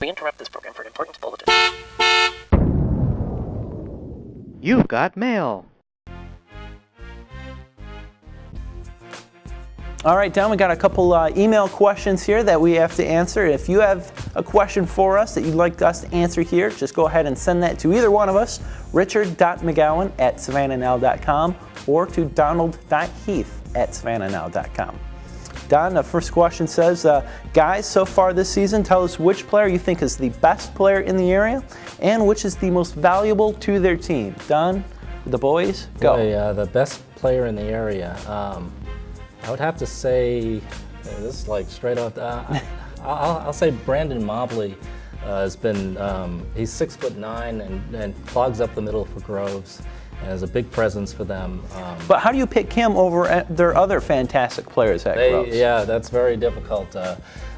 We interrupt this program for an important bulletin. You've got mail. All right, Don, we got a couple email questions here that we have to answer. If you have a question for us that you'd like us to answer here, just go ahead and send that to either one of us, richard.mcgowan@savannahnow.com or to donald.heath@savannahnow.com. Don, the first question says, guys, so far this season, tell us which player you think is the best player in the area and which is the most valuable to their team. Don, the boys, go. Boy, the best player in the area. I would have to say, this is like straight off, I'll say Brandon Mobley has been, he's 6'9" and clogs up the middle for Groves and is a big presence for them. But how do you pick him over their other fantastic players at Groves? Yeah, that's very difficult.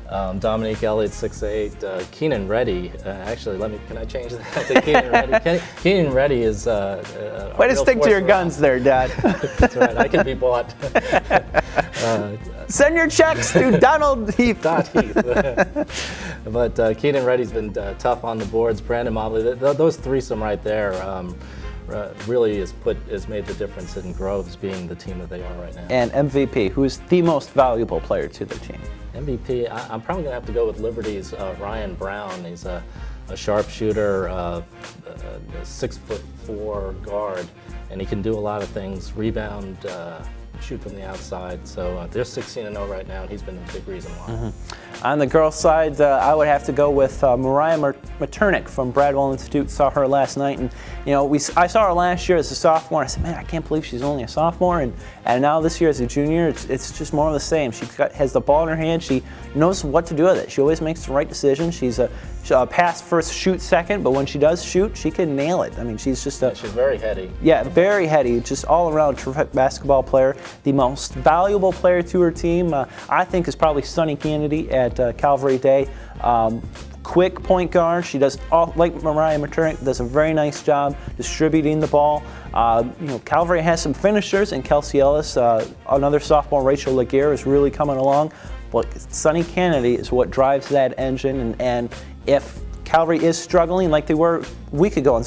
Dominique Elliott, 6'8". Keenan Reddy, actually, can I change that to Keenan Reddy? Keenan Reddy is way to stick to your guns there, Dad. That's right, I can be bought. Send your checks to Donald Heath. But Keenan Reddy's been tough on the boards. Brandon Mobley, those threesome right there really has made the difference in Groves being the team that they are right now. And MVP, who's the most valuable player to their team? MVP, I'm probably going to have to go with Liberty's Ryan Brown. He's a sharpshooter, a 6'4" guard, and he can do a lot of things, rebound, shoot from the outside. So they're 16-0 right now, and he's been a big reason why. Mm-hmm. On the girls' side, I would have to go with Mariah Maternick from Bradwell Institute. Saw her last night, and I saw her last year as a sophomore. I said, man, I can't believe she's only a sophomore, and now this year as a junior, it's just more of the same. She has the ball in her hand. She knows what to do with it. She always makes the right decision. She's a pass first, shoot second, but when she does shoot, she can nail it. I mean, she's just she's very heady. Yeah, very heady. Just all around terrific basketball player. The most valuable player to her team, I think, is probably Sunny Kennedy at Calvary Day. Quick point guard. She does like Mariah Maternick, does a very nice job distributing the ball. Calvary has some finishers, and Kelsey Ellis, another sophomore, Rachel Laguerre, is really coming along. But Sunny Kennedy is what drives that engine, and if Calvary is struggling like they were a week ago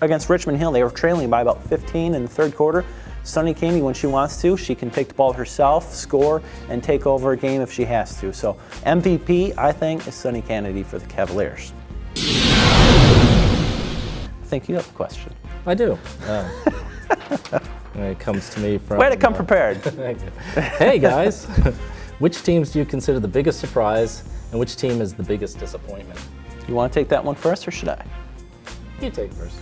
against Richmond Hill, they were trailing by about 15 in the third quarter. Sunny Kennedy, when she wants to, she can take the ball herself, score, and take over a game if she has to. So MVP, I think, is Sunny Kennedy for the Cavaliers. I think you have a question. I do. It comes to me from... Way to come prepared. Hey, guys. Which teams do you consider the biggest surprise, and which team is the biggest disappointment? You want to take that one first, or should I? You take first.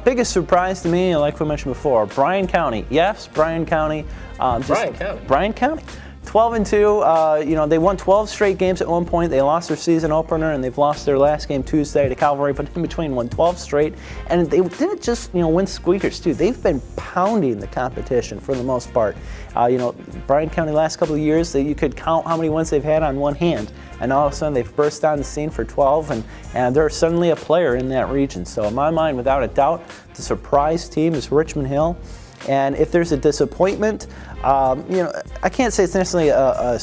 Biggest surprise to me, like we mentioned before, Bryan County. Yes, Bryan County. Bryan County. 12-2. They won 12 straight games at one point. They lost their season opener, and they've lost their last game Tuesday to Calvary, but in between won 12 straight. And they didn't just win squeakers too. They've been pounding the competition for the most part. Bryan County last couple of years, you could count how many wins they've had on one hand. And all of a sudden they've burst on the scene for 12, and they're suddenly a player in that region. So in my mind, without a doubt, the surprise team is Richmond Hill. And if there's a disappointment, I can't say it's necessarily a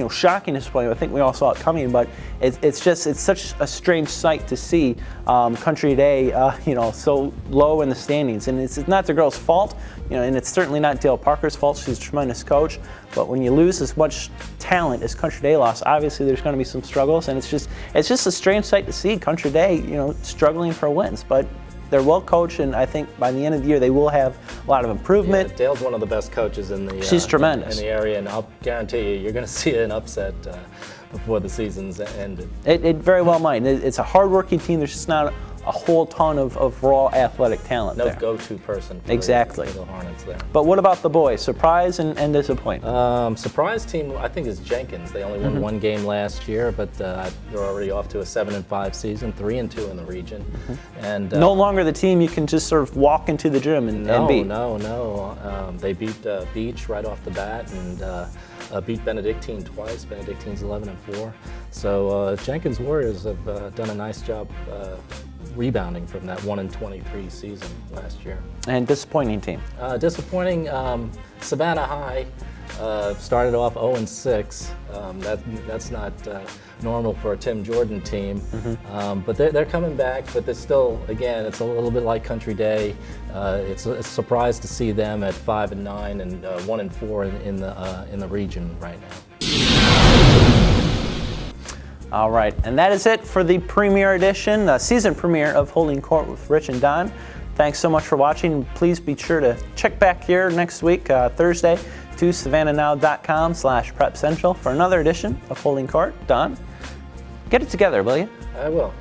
shocking disappointment. I think we all saw it coming, but it's such a strange sight to see Country Day, so low in the standings. And it's not the girls' fault, and it's certainly not Dale Parker's fault. She's a tremendous coach. But when you lose as much talent as Country Day lost, obviously there's going to be some struggles, and it's just a strange sight to see Country Day, struggling for wins. But they're well coached, and I think by the end of the year they will have a lot of improvement. Yeah, Dale's one of the best coaches in the She's tremendous. In the area, and I'll guarantee you're going to see an upset before the season's ended. It very well might. It's a hard-working team. There's just not a whole ton of raw athletic talent there. No go-to person for exactly. The Hornets there. But what about the boys? Surprise and disappointment? Surprise team, I think, is Jenkins. They only won one game last year, but they're already off to a 7-5 season, 3-2 in the region. And no longer the team you can just sort of walk into the gym and beat. No. They beat Beach right off the bat, and beat Benedictine twice. Benedictine's 11-4. So Jenkins Warriors have done a nice job rebounding from that 1-23 season last year. And disappointing team? Disappointing, Savannah High. Started off 0-6. That's not normal for a Tim Jordan team. But they're coming back, but they're still, again, it's a little bit like Country Day. It's a surprise to see them at 5-9 and 1-4 in the region right now. All right, and that is it for the premiere edition, the season premiere of Holding Court with Rich and Don. Thanks so much for watching. Please be sure to check back here next week, Thursday, to savannahnow.com/prepcentral for another edition of Holding Court. Don, get it together, will you? I will.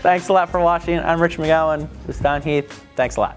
Thanks a lot for watching. I'm Rich McGowan. This is Don Heath. Thanks a lot.